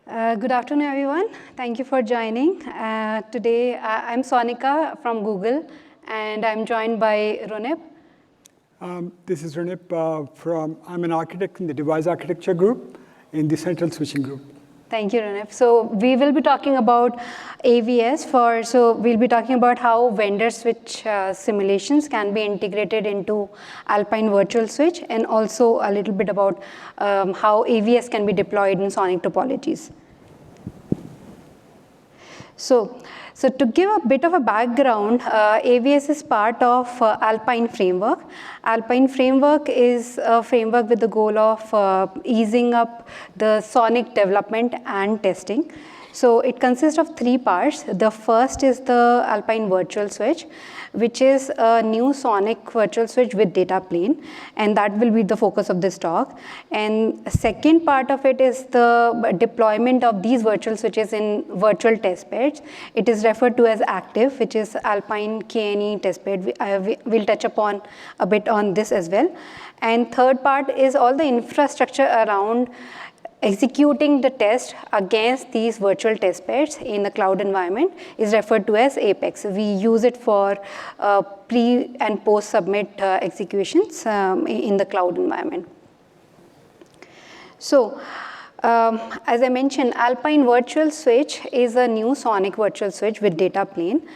Good afternoon, everyone. Thank you for joining. Today, I'm Sonika from Google, and I'm joined by Runip. This is Runip I'm an architect in the device architecture group in the central switching group. Thank you, Runip. So we will be talking about AVS so we'll be talking about how vendor switch simulations can be integrated into Alpine Virtual Switch, and also a little bit about how AVS can be deployed in sonic topologies. So to give a bit of a background, AVS is part of Alpine Framework. Alpine Framework is a framework with the goal of easing up the sonic development and testing. So it consists of three parts. The first is the Alpine Virtual Switch, which is a new sonic virtual switch with data plane, and that will be the focus of this talk. And second part of it is the deployment of these virtual switches in virtual testbeds. It is referred to as active, which is Alpine KNE testbed. We'll touch upon a bit on this as well. And third part is all the infrastructure around executing the test against these virtual test beds in the cloud environment is referred to as Apex. We use it for pre and post submit executions in the cloud environment. So, as I mentioned, Alpine Virtual Switch is a new sonic virtual switch with data plane.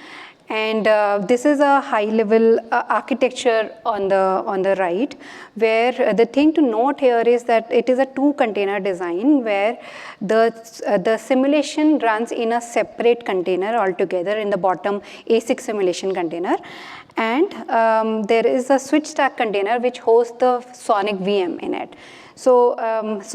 And this is a high-level architecture on the right, where the thing to note here is that it is a two-container design where the simulation runs in a separate container altogether in the bottom ASIC simulation container. And there is a switch stack container which hosts the sonic VM in it. So,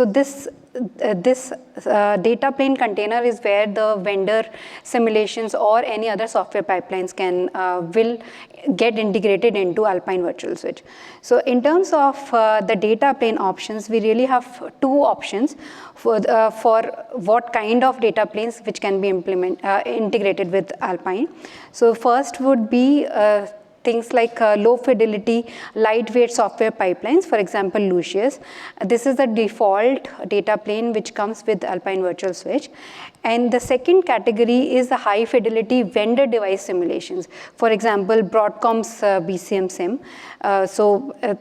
this data plane container is where the vendor simulations or any other software pipelines will get integrated into Alpine Virtual Switch. So in terms of the data plane options, we really have two options for what kind of data planes which can be integrated with Alpine. So first would be things like low fidelity, lightweight software pipelines, for example, Lucius. This is the default data plane which comes with Alpine Virtual Switch. And the second category is the high fidelity vendor device simulations. For example, Broadcom's BCMSIM.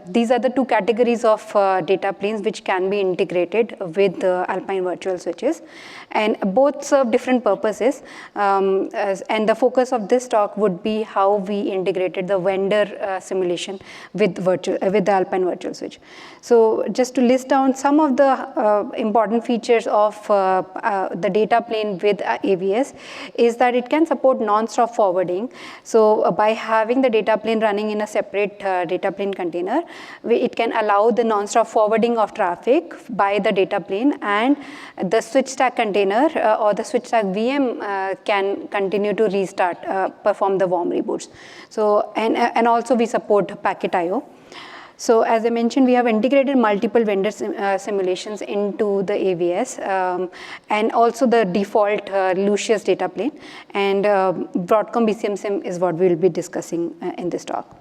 These are the two categories of data planes which can be integrated with Alpine Virtual Switches. And both serve different purposes. And the focus of this talk would be how we integrated the vendor simulation with the Alpine Virtual Switch. So just to list down some of the important features of the data plane with AVS is that it can support non-stop forwarding. So by having the data plane running in a separate data plane container, it can allow the non-stop forwarding of traffic by the data plane, and the switch stack container or the switch stack VM can continue to restart, perform the warm reboots. So, and also we support packet IO. So as I mentioned, we have integrated multiple vendor simulations into the AVS, and also the default Lucius data plane. And Broadcom BCMSIM is what we will be discussing in this talk.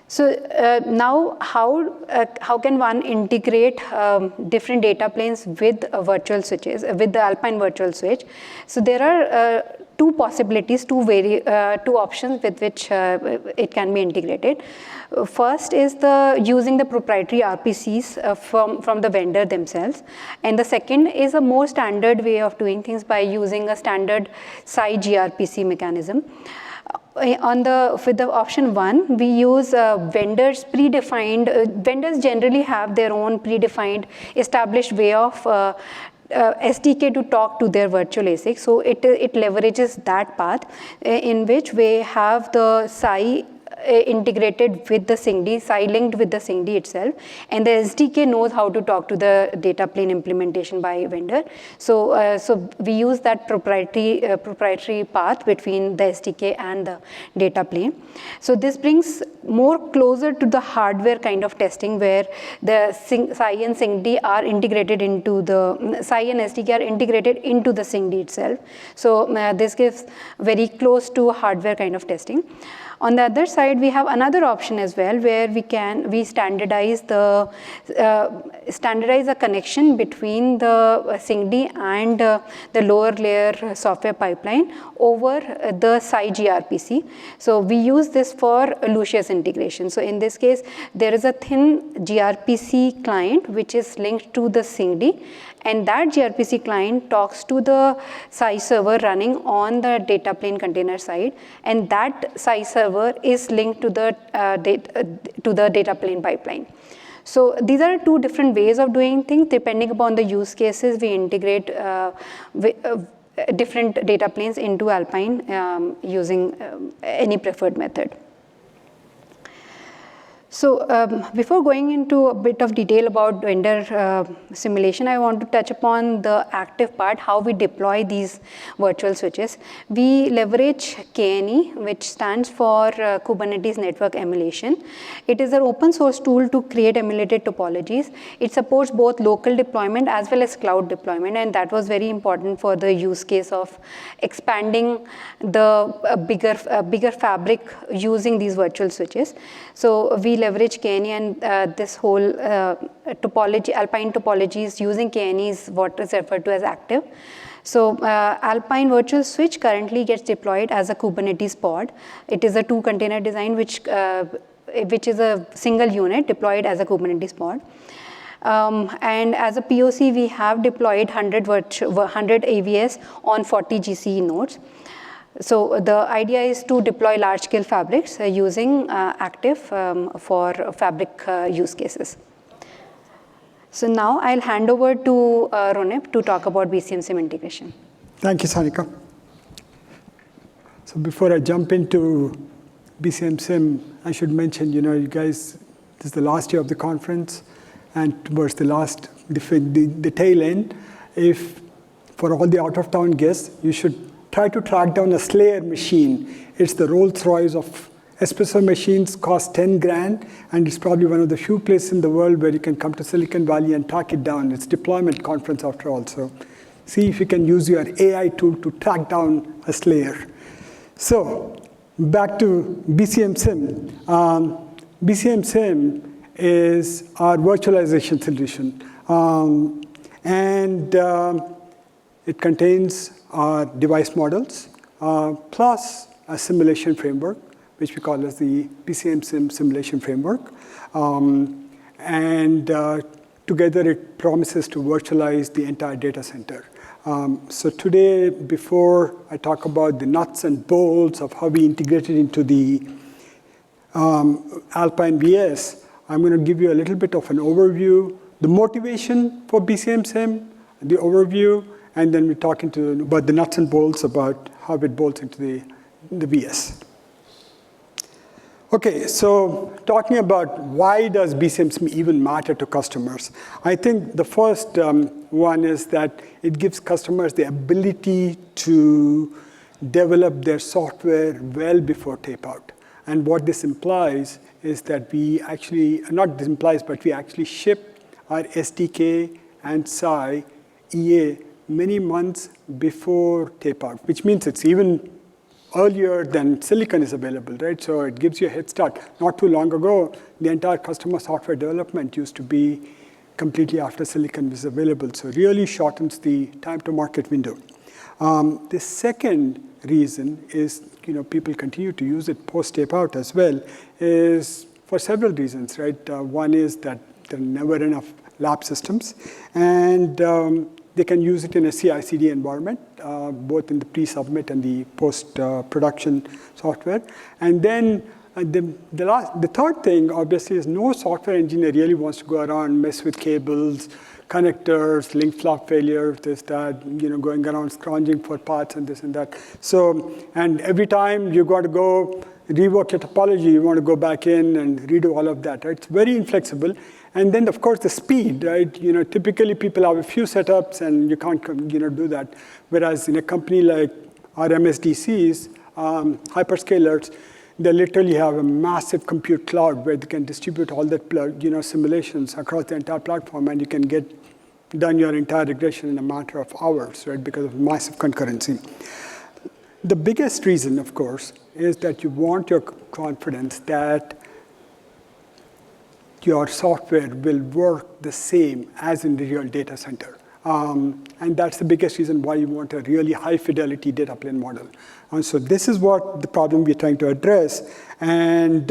So now how can one integrate different data planes with virtual switches, with the Alpine Virtual Switch? So there are two possibilities, two options with which it can be integrated. First is using the proprietary RPCs from the vendor themselves. And the second is a more standard way of doing things by using a standard SAI gRPC mechanism. With the option one, we use vendors generally have their own predefined established way of SDK to talk to their virtual ASIC. So it leverages that path in which we have the SAI integrated with the SINCD, SAI linked with the SINCD itself, and the SDK knows how to talk to the data plane implementation by vendor. So we use that proprietary path between the SDK and the data plane. So this brings more closer to the hardware kind of testing where the SAI and SINCD are integrated into the SAI and SDK are integrated into the SINCD itself. So this gives very close to hardware kind of testing. On the other side, we have another option as well, where we standardize a connection between the SIGD and the lower layer software pipeline over the SAI gRPC. So we use this for Lucius integration. So in this case, there is a thin gRPC client which is linked to the SIGD, and that gRPC client talks to the SAI server running on the data plane container side, and that SAI server is linked to the data plane pipeline. So these are two different ways of doing things. Depending upon the use cases, we integrate different data planes into Alpine using any preferred method. So before going into a bit of detail about vendor simulation, I want to touch upon the active part, how we deploy these virtual switches. We leverage KNE, which stands for Kubernetes Network Emulation. It is an open source tool to create emulated topologies. It supports both local deployment as well as cloud deployment, and that was very important for the use case of expanding the bigger fabric using these virtual switches. So we leverage KNE, and this whole topology, Alpine topologies using KNE is what is referred to as active. So Alpine Virtual Switch currently gets deployed as a Kubernetes pod. It is a 2-container design which is a single unit deployed as a Kubernetes pod. And as a POC, we have deployed 100 AVS on 40 GCE nodes. So the idea is to deploy large-scale fabrics using active for fabric use cases. So now I'll hand over to Runip to talk about BCMSIM integration. Thank you, Sonika. So before I jump into BCMSIM, I should mention, you guys, this is the last year of the conference, and towards the tail end, if for all the out-of-town guests, you should try to track down a Slayer machine. It's the Rolls-Royce of espresso machines, cost 10 grand, and it's probably one of the few places in the world where you can come to Silicon Valley and track it down. It's deployment conference after all. So see if you can use your AI tool to track down a Slayer. So back to BCMSIM. BCMSIM is our virtualization solution. It contains our device models, plus a simulation framework, which we call as the BCMSIM simulation framework. Together it promises to virtualize the entire data center. So today, before I talk about the nuts and bolts of how we integrate it into the Alpine VS, I'm going to give you a little bit of an overview, the motivation for BCMSIM, the overview, and then we're talking about the nuts and bolts about how it bolts into the VS. Okay, so talking about why does BCMSIM even matter to customers? I think the first one is that it gives customers the ability to develop their software well before tape-out. And what this implies is that we actually, not this implies, but we actually ship our SDK and SAI EA many months before tape-out, which means it's even earlier than silicon is available, right? So it gives you a head start. Not too long ago, the entire customer software development used to be completely after silicon was available. So it really shortens the time to market window. The second reason is, people continue to use it post tape-out as well, is for several reasons, right? One is that there are never enough lab systems, and they can use it in a CI/CD environment, both in the pre-submit and the post-production software. And then the third thing, obviously, is no software engineer really wants to go around, mess with cables, connectors, link flop failure, this, that, going around scrounging for parts and this and that. So, and every time you got to go rework your topology, you want to go back in and redo all of that, right? It's very inflexible. And then, of course, the speed, right? Typically people have a few setups and you can't, do that. Whereas in a company like our MSDCs, hyperscalers, they literally have a massive compute cloud where they can distribute all that, simulations across the entire platform, and you can get done your entire regression in a matter of hours, right? Because of massive concurrency. The biggest reason, of course, is that you want your confidence that your software will work the same as in the real data center. And that's the biggest reason why you want a really high fidelity data plane model. And so this is what the problem we're trying to address. And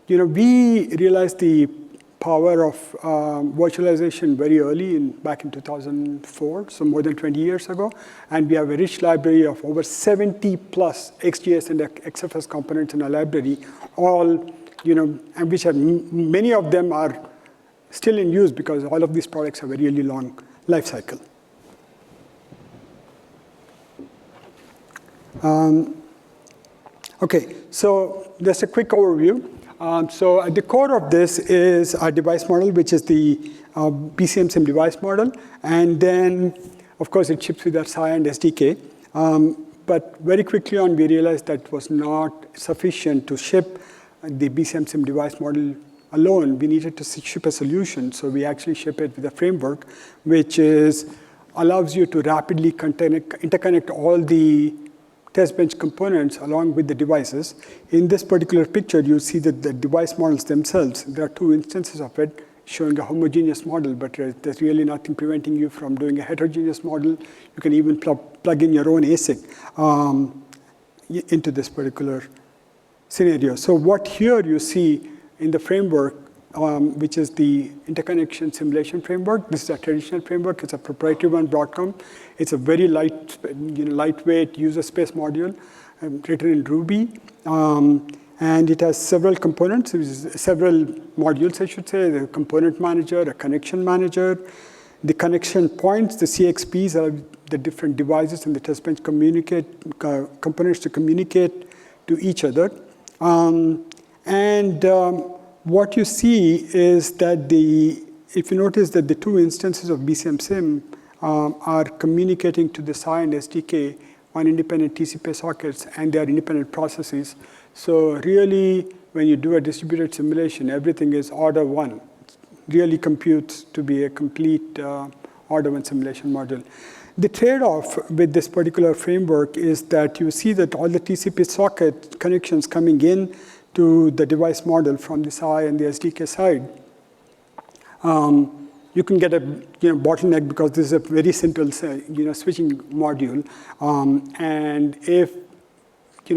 we realized the power of virtualization very early, back in 2004, so more than 20 years ago. And we have a rich library of over 70 plus XGS and XFS components in our library, all, and which are, many of them are still in use because all of these products have a really long life cycle. Okay, so just a quick overview. So at the core of this is our device model, which is the BCMSIM device model. And then, of course, it ships with our SAI and SDK. But very quickly on, we realized that was not sufficient to ship the BCMSIM device model alone. We needed to ship a solution. So we actually ship it with a framework, which allows you to rapidly interconnect all the test bench components along with the devices. In this particular picture, you see that the device models themselves, there are two instances of it showing a homogeneous model, but there's really nothing preventing you from doing a heterogeneous model. You can even plug in your own ASIC into this particular scenario. So what here you see in the framework, which is the interconnection simulation framework. This is a traditional framework. It's a proprietary one, Broadcom. It's a very lightweight user space module written in Ruby. And it has several components, several modules, I should say, the component manager, a connection manager, the connection points, the CXPs are the different devices and the test bench components to communicate to each other. What you see is that if you notice that the two instances of BCMSIM are communicating to the SAI and SDK on independent TCP sockets, and they are independent processes. So really, when you do a distributed simulation, everything is order one. It really computes to be a complete order one simulation module. The trade-off with this particular framework is that you see that all the TCP socket connections coming in to the device model from the SAI and the SDK side, you can get a bottleneck because this is a very simple switching module. And if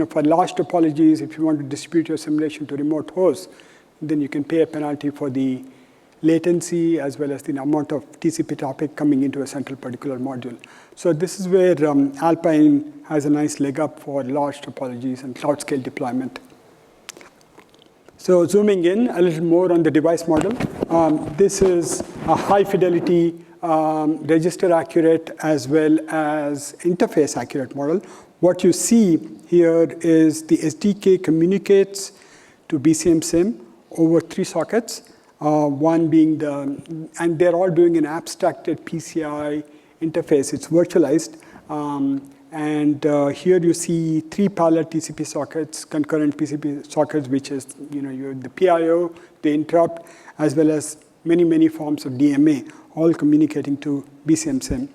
for large topologies, if you want to distribute your simulation to remote hosts, then you can pay a penalty for the latency as well as the amount of TCP traffic coming into a central particular module. So this is where Alpine has a nice leg up for large topologies and cloud scale deployment. So zooming in a little more on the device model, this is a high fidelity, register accurate as well as interface accurate model. What you see here is the SDK communicates to BCMSIM over 3 sockets, one being and they're all doing an abstracted PCI interface. It's virtualized. And here you see 3 parallel TCP sockets, concurrent PCP sockets, which is the PIO, the interrupt, as well as many forms of DMA, all communicating to BCMSIM.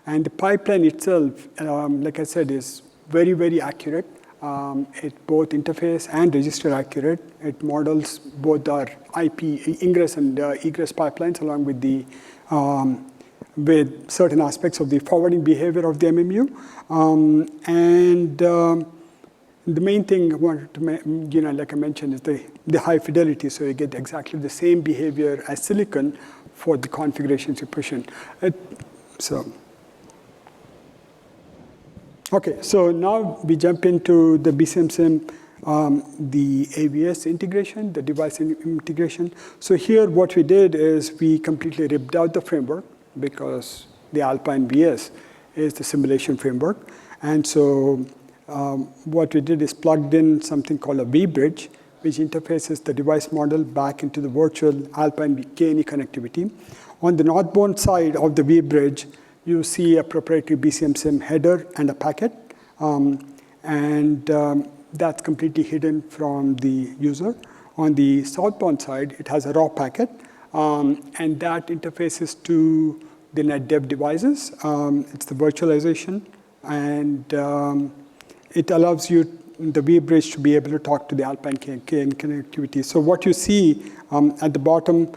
And the pipeline itself, like I said, is very accurate. It's both interface and register accurate. It models both our IP ingress and egress pipelines along with with certain aspects of the forwarding behavior of the MMU. The main thing I wanted to, like I mentioned, is the high fidelity. So you get exactly the same behavior as silicon for the configurations you push in. Okay, so now we jump into the BCMSIM, the AVS integration, the device integration. So here what we did is we completely ripped out the framework because the Alpine VS is the simulation framework. And so what we did is plugged in something called a vBridge, which interfaces the device model back into the virtual Alpine KNE connectivity. On the northbound side of the vBridge, you see a proprietary BCMSIM header and a packet. That's completely hidden from the user. On the southbound side, it has a raw packet, and that interfaces to the NetDev devices. It's the virtualization, and it allows you, the vBridge, to be able to talk to the Alpine connectivity. So what you see at the bottom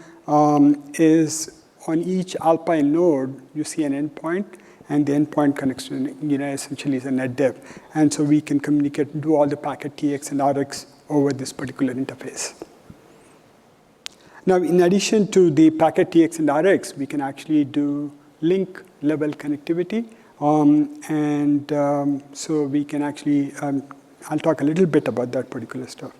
is on each Alpine node, you see an endpoint, and the endpoint connects to, essentially is a netdev. And so we can communicate, do all the packet TX and RX over this particular interface. Now, in addition to the packet TX and RX, we can actually do link level connectivity. So we can actually, I'll talk a little bit about that particular stuff.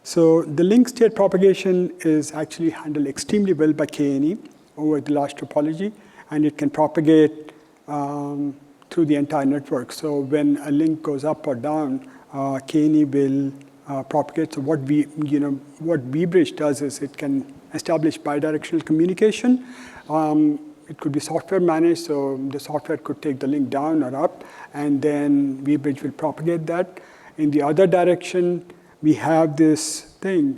So the link state propagation is actually handled extremely well by KNE over the large topology, and it can propagate through the entire network. So when a link goes up or down, KNE will propagate. So what vBridge does is it can establish bidirectional communication. It could be software managed, so the software could take the link down or up, and then vBridge will propagate that. In the other direction, we have this thing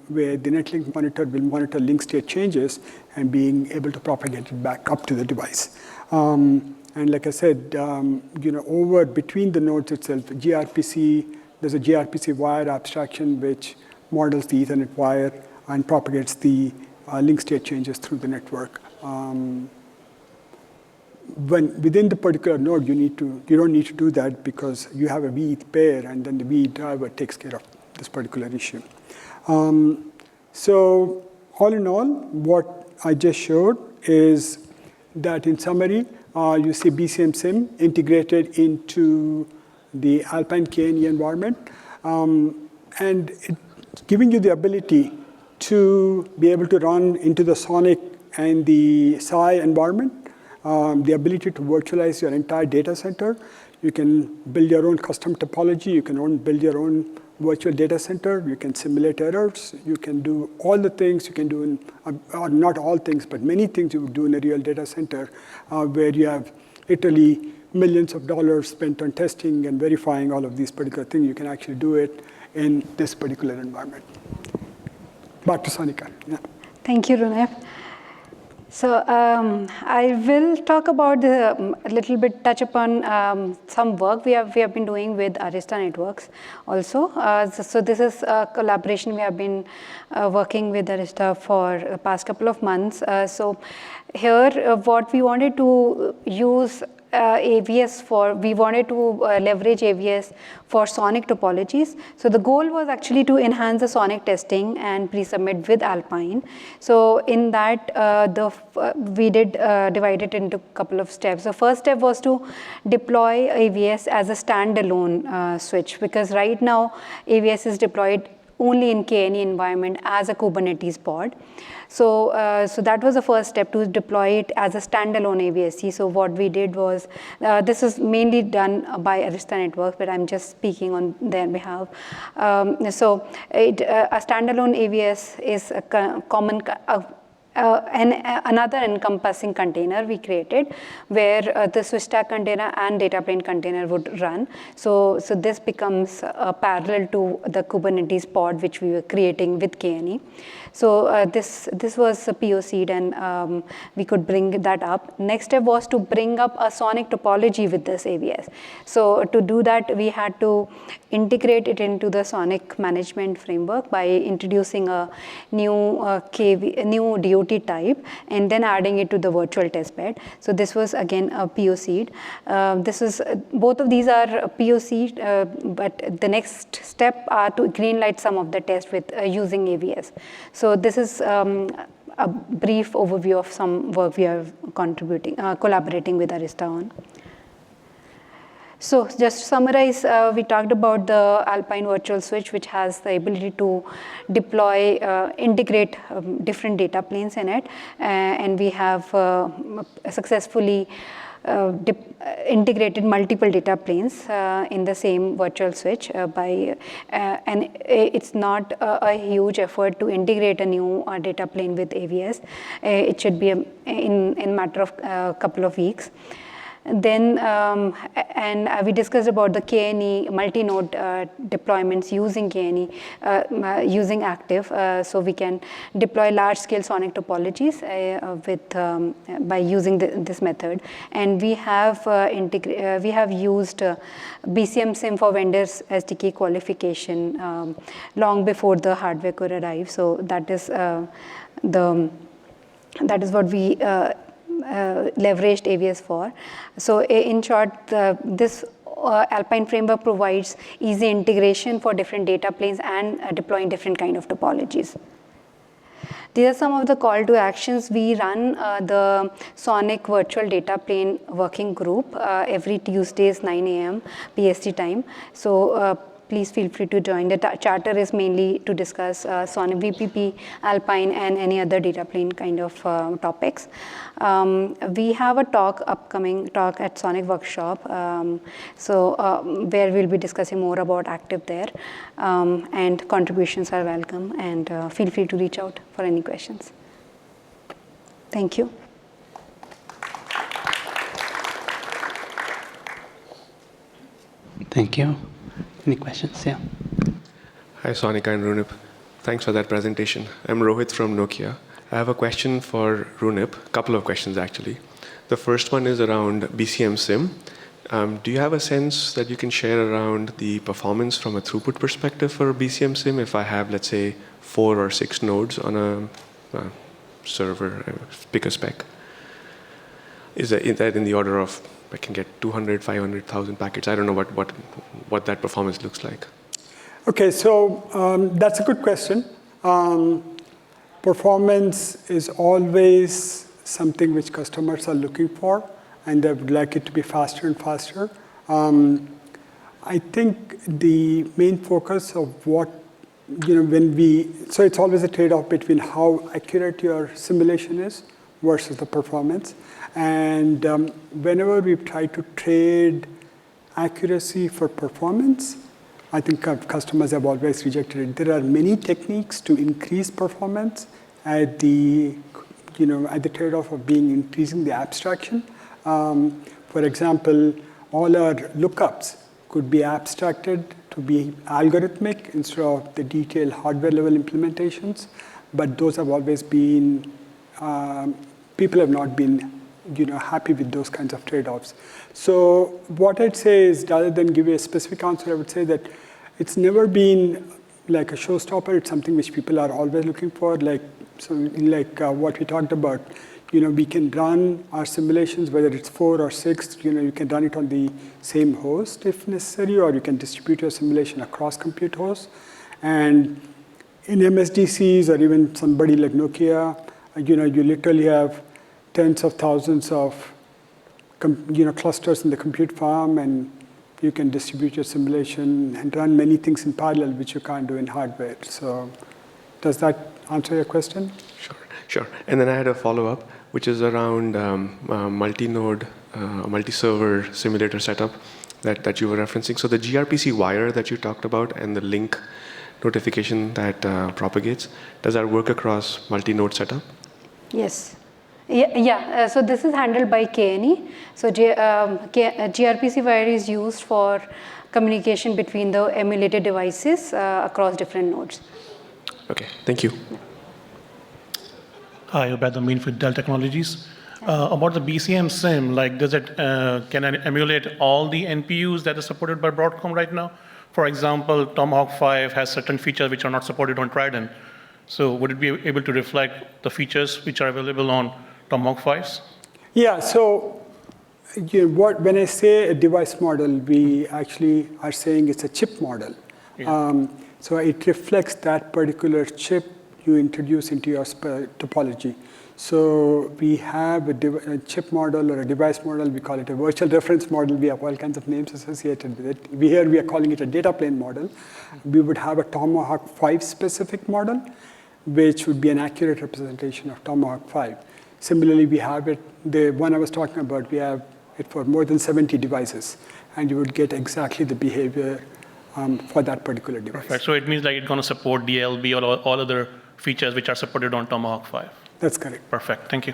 where the netlink monitor will monitor link state changes and being able to propagate it back up to the device. And like I said, over between the nodes itself, gRPC, there's a gRPC wire abstraction which models the Ethernet wire and propagates the link state changes through the network. When within the particular node, you don't need to do that because you have a veth pair, and then the veth driver takes care of this particular issue. So all in all, what I just showed is that in summary, you see BCMSIM integrated into the Alpine KNE environment, and it's giving you the ability to be able to run into the Sonic and the SAI environment, the ability to virtualize your entire data center. You can build your own custom topology. You can build your own virtual data center. You can simulate errors. You can do all the things you can do or not all things, but many things you would do in a real data center where you have literally millions of dollars spent on testing and verifying all of these particular things. You can actually do it in this particular environment. Back to Sonika. Yeah. Thank you, Runip. So I will talk about a little bit, touch upon some work we have been doing with Arista Networks also. So this is a collaboration we have been working with Arista for the past couple of months. So here what we wanted to use AVS for, we wanted to leverage AVS for Sonic topologies. So the goal was actually to enhance the Sonic testing and pre-submit with Alpine. So in that, we did divide it into a couple of steps. The first step was to deploy AVS as a standalone switch, because right now AVS is deployed only in KNE environment as a Kubernetes pod. So that was the first step, to deploy it as a standalone AVSC. So what we did was, this is mainly done by Arista Networks, but I'm just speaking on their behalf. A standalone AVS is a common, another encompassing container we created where the switch stack container and data plane container would run. So this becomes parallel to the Kubernetes pod which we were creating with KNE. So this was POC'd, and we could bring that up. Next step was to bring up a Sonic topology with this AVS. So to do that, we had to integrate it into the Sonic management framework by introducing a new new DOT type and then adding it to the virtual testbed. So this was again a POC'd. Both of these are POC'd, but the next step are to greenlight some of the tests with using AVS. So this is a brief overview of some work we are collaborating with Arista on. So just to summarize, we talked about the Alpine Virtual Switch, which has the ability to deploy, integrate different data planes in it, and we have successfully integrated multiple data planes in the same virtual switch and it's not a huge effort to integrate a new data plane with AVS. It should be in a matter of a couple of weeks. Then, we discussed about the KNE multi-node deployments using KNE, using Active, so we can deploy large-scale sonic topologies by using this method. And we have used BCMSIM for vendors SDK qualification long before the hardware could arrive. So that is what we leveraged AVS for. So in short, this Alpine framework provides easy integration for different data planes and deploying different kind of topologies. These are some of the call to actions. We run the Sonic Virtual Data Plane Working Group every Tuesdays 9 a.m. PST time. So please feel free to join. The charter is mainly to discuss Sonic VPP, Alpine, and any other data plane kind of topics. We have a upcoming talk at Sonic Workshop, where we'll be discussing more about Active there. And contributions are welcome, and feel free to reach out for any questions. Thank you. Thank you. Any questions? Yeah. Hi, Sonika and Runip. Thanks for that presentation. I'm Rohit from Nokia. I have a question for Runip, a couple of questions actually. The first one is around BCMSIM. Do you have a sense that you can share around the performance from a throughput perspective for BCMSIM if I have, let's say, 4 or 6 nodes on a server, pick a spec? Is that in the order of, I can get 200, 500,000 packets? I don't know what that performance looks like. Okay, so that's a good question. Performance is always something which customers are looking for, and they would like it to be faster and faster. I think the main focus of so it's always a trade-off between how accurate your simulation is versus the performance. And whenever we've tried to trade accuracy for performance, I think customers have always rejected it. There are many techniques to increase performance at the trade-off of increasing the abstraction. For example, all our lookups could be abstracted to be algorithmic instead of the detailed hardware level implementations, but those have always been, people have not been happy with those kinds of trade-offs. So what I'd say is, rather than give you a specific answer, I would say that it's never been like a showstopper. It's something which people are always looking for. What we talked about, we can run our simulations, whether it's 4 or 6, you can run it on the same host if necessary, or you can distribute your simulation across compute hosts. And in MSDCs, or even somebody like Nokia, you literally have tens of thousands of clusters in the compute farm, and you can distribute your simulation and run many things in parallel, which you can't do in hardware. So does that answer your question? Sure. And then I had a follow-up, which is around multi-node, multi-server simulator setup that you were referencing. So the gRPC wire that you talked about and the link notification that propagates, does that work across multi-node setup? Yes. Yeah. So this is handled by KNE. So gRPC wire is used for communication between the emulated devices across different nodes. Okay, thank you. Hi, Ubaid Amin for Dell Technologies. About the BCMSIM, does it can it emulate all the NPUs that are supported by Broadcom right now? For example, Tomahawk 5 has certain features which are not supported on Trident. So would it be able to reflect the features which are available on Tomahawk 5s? Yeah, so when I say a device model, we actually are saying it's a chip model. Yeah. So it reflects that particular chip you introduce into your topology. So we have a chip model or a device model. We call it a virtual reference model. We have all kinds of names associated with it. We are calling it a data plane model. We would have a Tomahawk 5 specific model, which would be an accurate representation of Tomahawk 5. Similarly, we have it, the one I was talking about, we have it for more than 70 devices, and you would get exactly the behavior for that particular device. Perfect. So it means it's going to support DLB or all other features which are supported on Tomahawk 5. That's correct. Perfect. Thank you.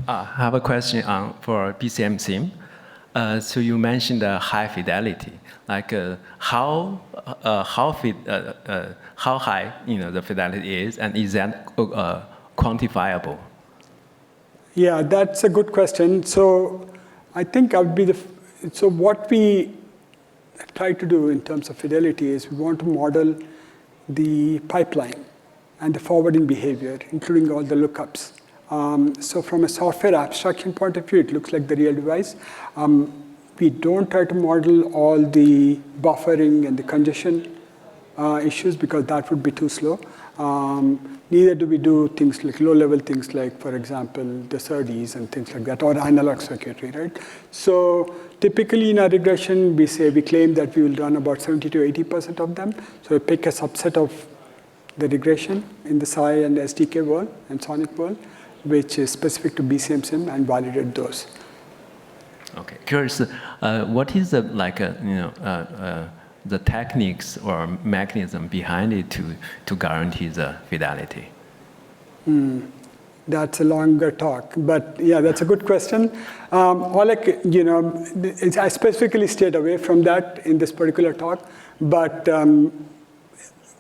I have a question for BCMSIM. So you mentioned high fidelity. Like how high the fidelity is, and is that quantifiable? Yeah, that's a good question. So I think I would be so what we try to do in terms of fidelity is we want to model the pipeline and the forwarding behavior, including all the lookups. So from a software abstraction point of view, it looks like the real device. We don't try to model all the buffering and the congestion issues because that would be too slow. Neither do we do things like low-level things like, for example, the SERDES and things like that, or analog circuitry, right? So typically in our regression, we claim that we will run about 70 to 80% of them. So we pick a subset of the regression in the SAI and SDK world and Sonic world, which is specific to BCMSIM, and validate those. Okay, curious. What is the techniques or mechanism behind it to guarantee the fidelity? That's a longer talk, but yeah, that's a good question. I specifically stayed away from that in this particular talk, but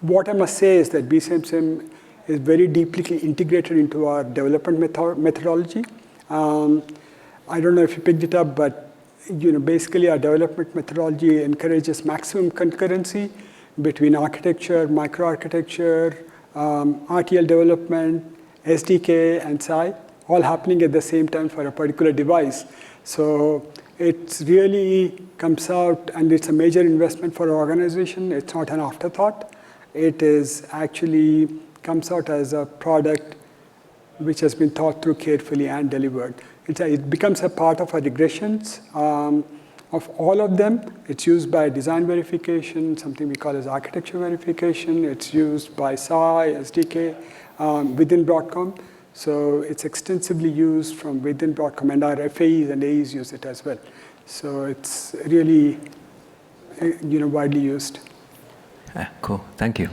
what I must say is that BCMSIM is very deeply integrated into our development methodology. I don't know if you picked it up, but basically our development methodology encourages maximum concurrency between architecture, microarchitecture, RTL development, SDK, and SAI, all happening at the same time for a particular device. So it really comes out, and it's a major investment for our organization. It's not an afterthought. It is actually comes out as a product which has been thought through carefully and delivered. It becomes a part of our regressions. Of all of them, it's used by design verification, something we call as architecture verification. It's used by SAI, SDK, within Broadcom. So it's extensively used from within Broadcom, and our FAEs and AEs use it as well. So it's really widely used. Cool, thank you.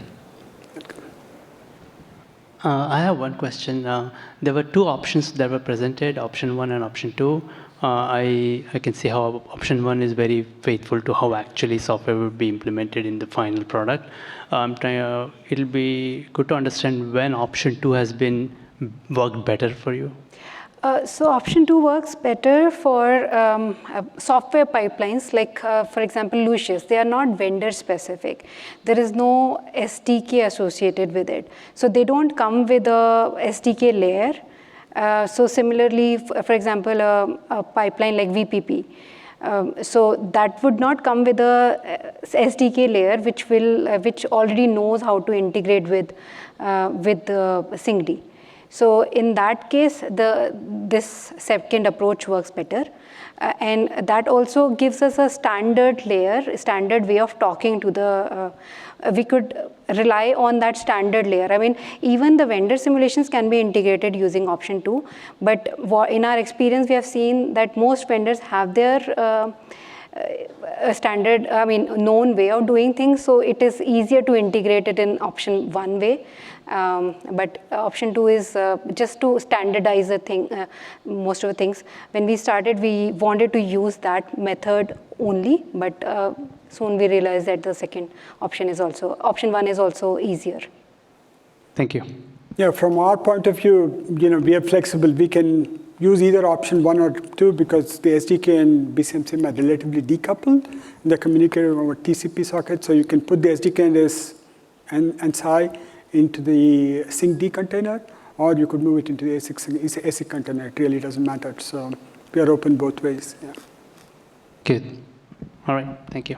I have one question. There were two options that were presented, option 1 and option 2. I can see how option 1 is very faithful to how actually software will be implemented in the final product. It'll be good to understand when option 2 has been worked better for you. So option 2 works better for software pipelines, like for example, Lucius. They are not vendor specific. There is no SDK associated with it. So they don't come with a SDK layer. So similarly, for example, a pipeline like VPP. So that would not come with a SDK layer, which already knows how to integrate with the SyncD. So in that case, this second approach works better. And that also gives us a standard layer, a standard way of talking to the, we could rely on that standard layer. I mean, even the vendor simulations can be integrated using option 2, but in our experience, we have seen that most vendors have their standard, known way of doing things, so it is easier to integrate it in option 1 way. But option 2 is just to standardize the thing, most of the things. When we started, we wanted to use that method only, but soon we realized that the second option is also, option 1 is also easier. Thank you. Yeah, from our point of view, we are flexible. We can use either option 1 or 2 because the SDK and BCMSIM are relatively decoupled. They're communicating over TCP socket, so you can put the SDK and SAI into the SyncD container, or you could move it into the ASIC container. It really doesn't matter. So we are open both ways. Yeah. Good. All right. Thank you.